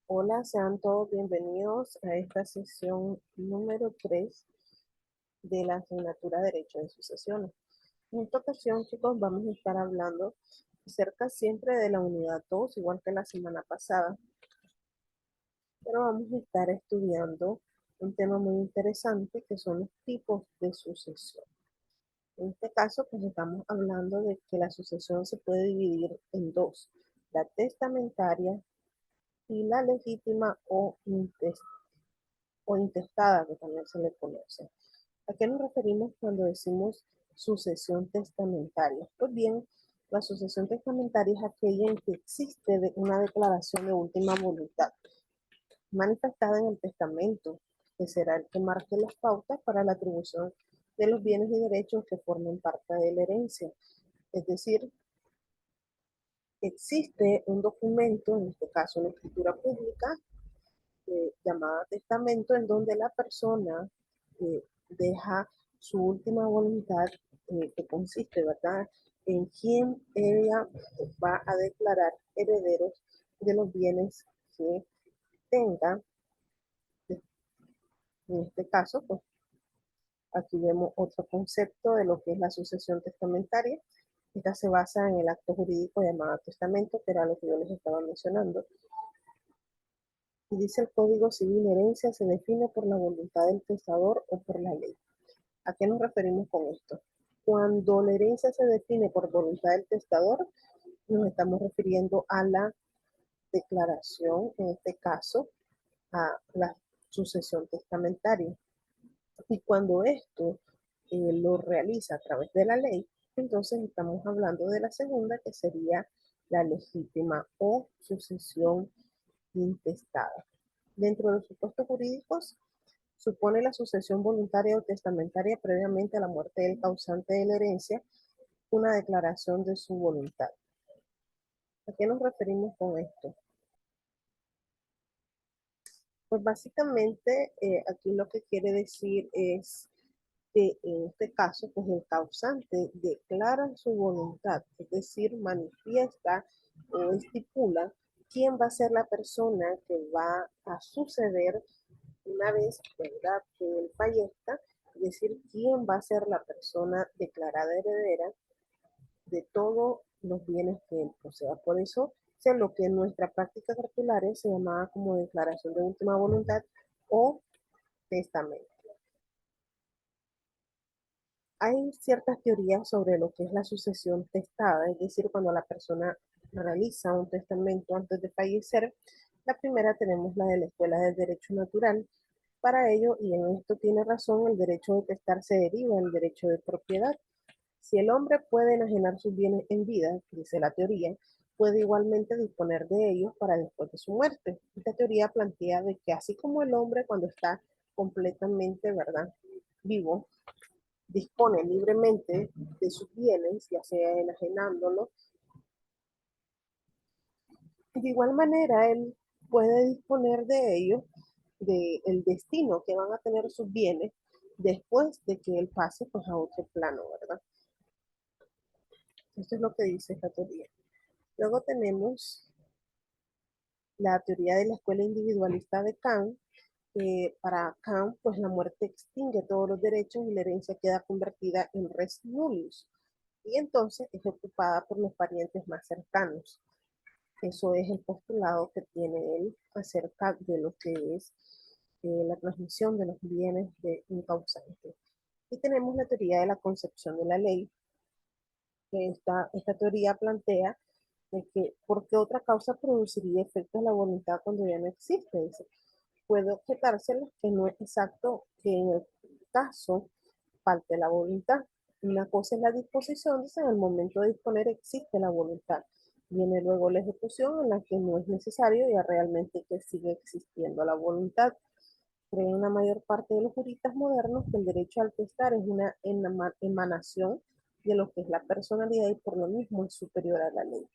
Hola, sean todos bienvenidos a esta sesión número 3 de la asignatura Derecho de Sucesiones. En esta ocasión, chicos, vamos a estar hablando acerca siempre de la unidad 2, igual que la semana pasada, pero vamos a estar estudiando un tema muy interesante que son los tipos de sucesión. En este caso, pues estamos hablando de que la sucesión se puede dividir en dos, la testamentaria y la legítima o intestada, que también se le conoce. ¿A qué nos referimos cuando decimos sucesión testamentaria? Pues bien, la sucesión testamentaria es aquella en que existe una declaración de última voluntad manifestada en el testamento, que será el que marque las pautas para la atribución de los bienes y derechos que formen parte de la herencia. Es decir, existe un documento, en este caso una escritura pública, llamada testamento, en donde la persona deja su última voluntad, que consiste, ¿verdad?, en quién ella va a declarar herederos de los bienes que tenga. En este caso, pues aquí vemos otro concepto de lo que es la sucesión testamentaria. Esta se basa en el acto jurídico llamado testamento, que era lo que yo les estaba mencionando. Y dice el Código Civil: herencia se define por la voluntad del testador o por la ley. ¿A qué nos referimos con esto? Cuando la herencia se define por voluntad del testador, nos estamos refiriendo a la declaración, en este caso, a la sucesión testamentaria. Y cuando esto lo realiza a través de la ley, entonces estamos hablando de la segunda, que sería la legítima o sucesión intestada. Dentro de los supuestos jurídicos, supone la sucesión voluntaria o testamentaria previamente a la muerte del causante de la herencia una declaración de su voluntad. ¿A qué nos referimos con esto? Pues básicamente aquí lo que quiere decir es que en este caso, pues el causante declara su voluntad, es decir, manifiesta o estipula quién va a ser la persona que va a suceder una vez, ¿verdad?, que él fallezca, es decir, quién va a ser la persona declarada heredera de todos los bienes que él posea. Por eso, es lo que en nuestra práctica cartularia se llamaba como declaración de última voluntad o testamento. Hay ciertas teorías sobre lo que es la sucesión testada, es decir, cuando la persona realiza un testamento antes de fallecer. La primera tenemos la de la Escuela de Derecho Natural. Para ello, y en esto tiene razón, el derecho de testar se deriva del derecho de propiedad. Si el hombre puede enajenar sus bienes en vida, dice la teoría, puede igualmente disponer de ellos para después de su muerte. Esta teoría plantea de que así como el hombre cuando está completamente, ¿verdad?, vivo, dispone libremente de sus bienes, ya sea enajenándolos, de igual manera él puede disponer de ellos, del destino que van a tener sus bienes después de que él pase, pues, a otro plano, ¿verdad? Esto es lo que dice esta teoría. Luego tenemos la teoría de la escuela individualista de Kant. Para Kant, pues la muerte extingue todos los derechos y la herencia queda convertida en res nullius, y entonces es ocupada por los parientes más cercanos. Eso es el postulado que tiene él acerca de lo que es la transmisión de los bienes de un causante. Y tenemos la teoría de la concepción de la ley, que esta teoría plantea de que por qué otra causa produciría efectos la voluntad cuando ya no existe. Dice, puede objetárselo que no es exacto que en el caso falte la voluntad. Una cosa es la disposición, dice, en el momento de disponer existe la voluntad. Viene luego la ejecución, en la que no es necesario ya realmente que sigue existiendo la voluntad. Creen la mayor parte de los juristas modernos que el derecho al testar es una emanación de lo que es la personalidad y por lo mismo es superior a la ley.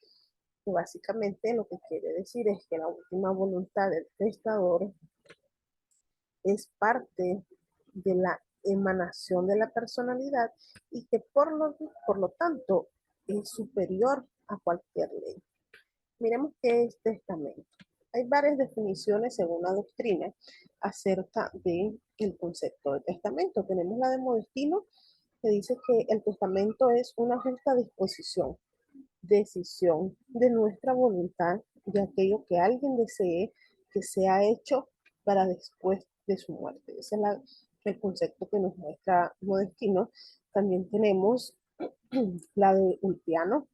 Que básicamente lo que quiere decir es que la última voluntad del testador es parte de la emanación de la personalidad y que por lo tanto es superior a cualquier ley. Miremos qué es testamento. Hay varias definiciones según la doctrina acerca del concepto de testamento. Tenemos la de Modestino, que dice que el testamento es una justa disposición, decisión de nuestra voluntad de aquello que alguien desee que sea hecho para después de su muerte. Ese es el concepto que nos muestra Modestino. También tenemos la de Ulpiano,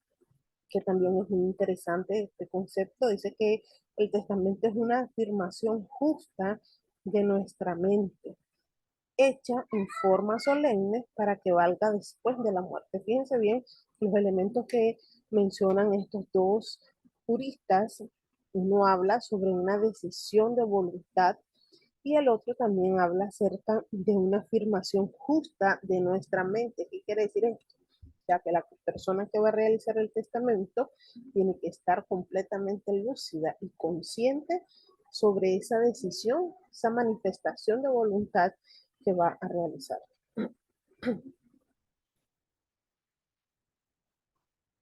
que también es muy interesante este concepto. Dice que el testamento es una afirmación justa de nuestra mente, hecha en forma solemne para que valga después de la muerte. Fíjense bien los elementos que mencionan estos dos juristas. Uno habla sobre una decisión de voluntad y el otro también habla acerca de una afirmación justa de nuestra mente. ¿Qué quiere decir esto? Ya que la persona que va a realizar el testamento tiene que estar completamente lúcida y consciente sobre esa decisión, esa manifestación de voluntad que va a realizar.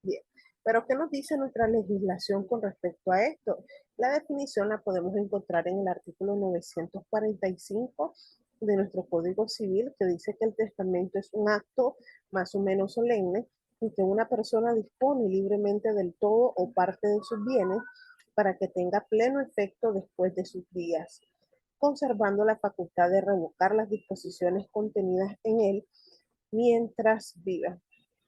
Bien, pero ¿qué nos dice nuestra legislación con respecto a esto? La definición la podemos encontrar en el artículo 945 de nuestro Código Civil, que dice que el testamento es un acto más o menos solemne en que una persona dispone libremente del todo o parte de sus bienes para que tenga pleno efecto después de sus días, conservando la facultad de revocar las disposiciones contenidas en él mientras viva.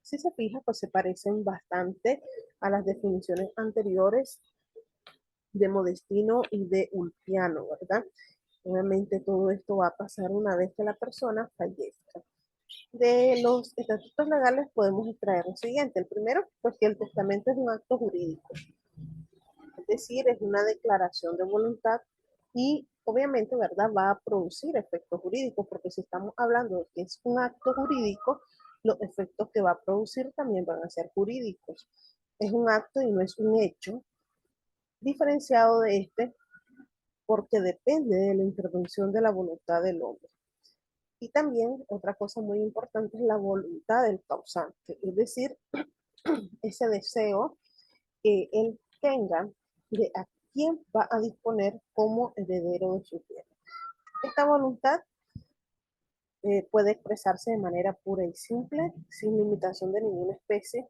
Si se fija, pues se parecen bastante a las definiciones anteriores de Modestino y de Ulpiano, ¿verdad? Obviamente todo esto va a pasar una vez que la persona fallezca. De los estatutos legales podemos extraer lo siguiente. El primero, pues que el testamento es un acto jurídico, es decir, es una declaración de voluntad y obviamente, ¿verdad? Va a producir efectos jurídicos, porque si estamos hablando de que es un acto jurídico, los efectos que va a producir también van a ser jurídicos. Es un acto y no es un hecho, diferenciado de este porque depende de la intervención de la voluntad del hombre. Y también otra cosa muy importante es la voluntad del causante, es decir, ese deseo que él tenga de a quién va a disponer como heredero de su tierra. Esta voluntad puede expresarse de manera pura y simple, sin limitación de ninguna especie.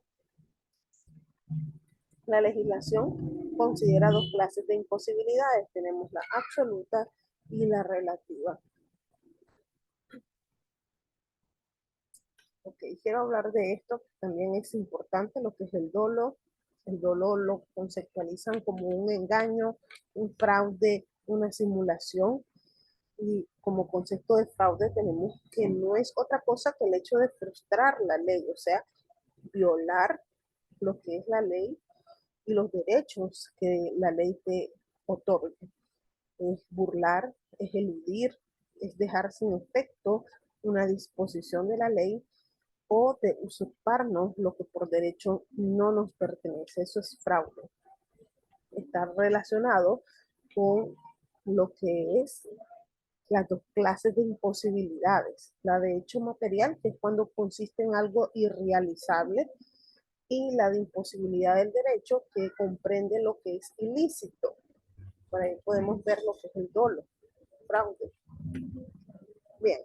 La legislación considera dos clases de imposibilidades. Tenemos la absoluta y la relativa. Ok, quiero hablar de esto, también es importante lo que es el dolo. El dolo lo conceptualizan como un engaño, un fraude, una simulación. Y como concepto de fraude tenemos que no es otra cosa que el hecho de frustrar la ley, o sea, violar lo que es la ley y los derechos que la ley te otorga. Es burlar, es eludir, es dejar sin efecto una disposición de la ley o de usurparnos lo que por derecho no nos pertenece. Eso es fraude. Está relacionado con lo que es las dos clases de imposibilidades. La de hecho material, que es cuando consiste en algo irrealizable, y la de imposibilidad del derecho, que comprende lo que es ilícito. Por ahí podemos ver lo que es el dolo, fraude. Bien,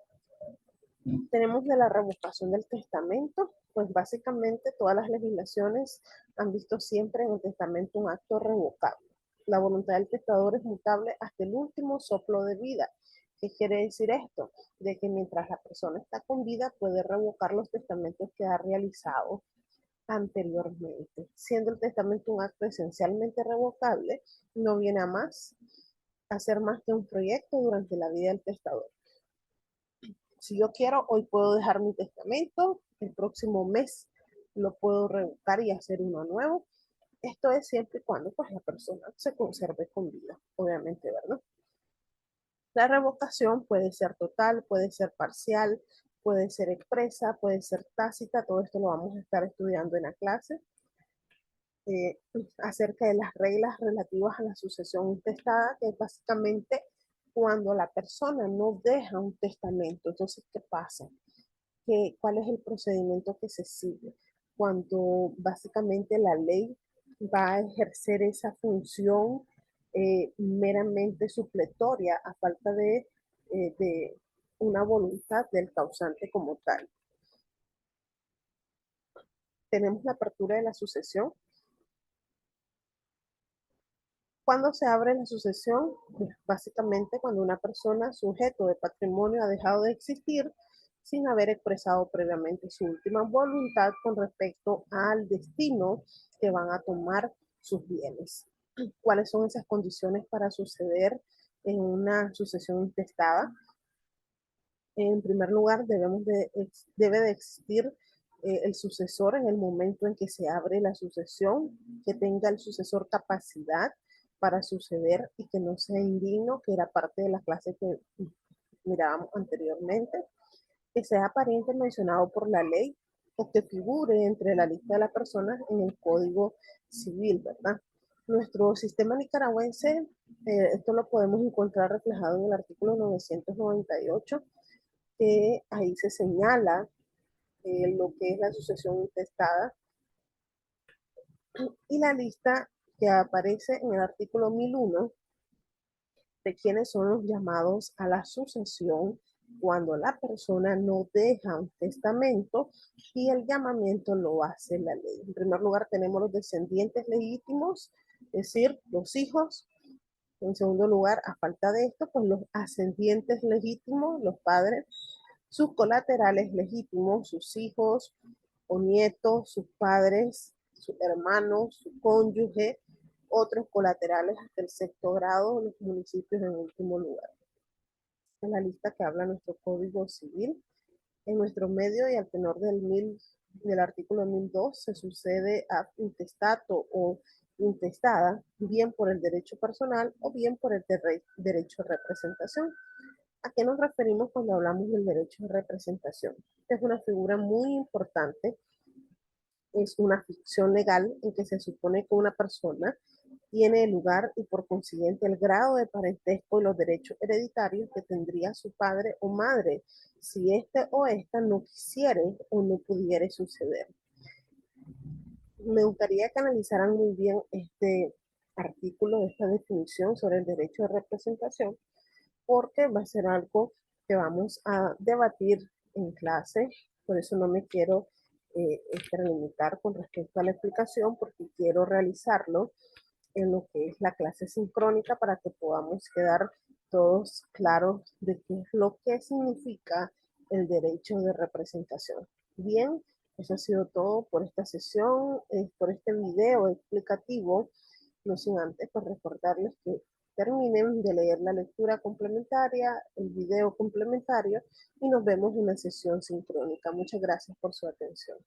tenemos de la revocación del testamento, pues básicamente todas las legislaciones han visto siempre en el testamento un acto revocable. La voluntad del testador es mutable hasta el último soplo de vida. ¿Qué quiere decir esto? De que mientras la persona está con vida puede revocar los testamentos que ha realizado anteriormente. Siendo el testamento un acto esencialmente revocable, no viene a más a ser más que un proyecto durante la vida del testador. Si yo quiero, hoy puedo dejar mi testamento, el próximo mes lo puedo revocar y hacer uno nuevo. Esto es siempre y cuando pues, la persona se conserve con vida, obviamente, ¿verdad? La revocación puede ser total, puede ser parcial, puede ser expresa, puede ser tácita, todo esto lo vamos a estar estudiando en la clase. Acerca de las reglas relativas a la sucesión intestada, que es básicamente cuando la persona no deja un testamento. Entonces, ¿qué pasa? ¿Cuál es el procedimiento que se sigue? Cuando básicamente la ley va a ejercer esa función meramente supletoria a falta de una voluntad del causante como tal. Tenemos la apertura de la sucesión. Cuando se abre la sucesión, pues básicamente cuando una persona sujeto de patrimonio ha dejado de existir sin haber expresado previamente su última voluntad con respecto al destino que van a tomar sus bienes. ¿Cuáles son esas condiciones para suceder en una sucesión intestada? En primer lugar, debe de existir el sucesor en el momento en que se abre la sucesión, que tenga el sucesor capacidad para suceder y que no sea indigno, que era parte de la clase que mirábamos anteriormente, que sea pariente mencionado por la ley o que figure entre la lista de las personas en el Código Civil, ¿verdad? Nuestro sistema nicaragüense, esto lo podemos encontrar reflejado en el artículo 998, que ahí se señala lo que es la sucesión intestada y la lista que aparece en el artículo 1001 de quienes son los llamados a la sucesión cuando la persona no deja un testamento y el llamamiento lo hace la ley. En primer lugar tenemos los descendientes legítimos, es decir, los hijos. En segundo lugar, a falta de esto, pues los ascendientes legítimos, los padres, sus colaterales legítimos, sus hijos o nietos, sus padres, sus hermanos, su cónyuge, otros colaterales hasta el sexto grado, los municipios en último lugar. Esta es la lista que habla nuestro Código Civil. En nuestro medio y al tenor del artículo 1002 se sucede a intestato o intestada, bien por el derecho personal o bien por el derecho de representación. ¿A qué nos referimos cuando hablamos del derecho de representación? Esta es una figura muy importante, es una ficción legal en que se supone que una persona tiene el lugar y por consiguiente el grado de parentesco y los derechos hereditarios que tendría su padre o madre si este o esta no quisiere o no pudiera suceder. Me gustaría que analizaran muy bien este artículo, esta definición sobre el derecho de representación, porque va a ser algo que vamos a debatir en clase, por eso no me quiero limitar con respecto a la explicación, porque quiero realizarlo en lo que es la clase sincrónica para que podamos quedar todos claros de qué es lo que significa el derecho de representación. Bien, eso ha sido todo por esta sesión, por este video explicativo, no sin antes pues recordarles que terminen de leer la lectura complementaria, el video complementario y nos vemos en la sesión sincrónica. Muchas gracias por su atención.